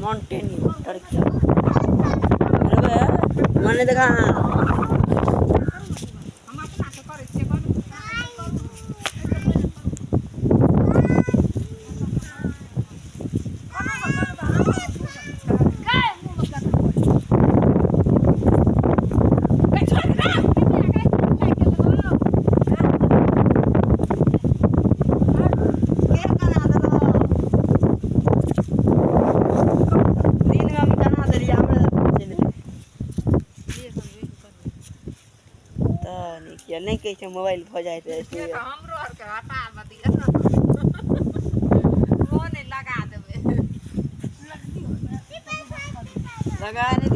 mountain Turkey मैंने देखा नहीं कैसे मोबाइल खो जाए तो ऐसे हमरो हर के हटा दिया वो नहीं लगा देबे लगा नहीं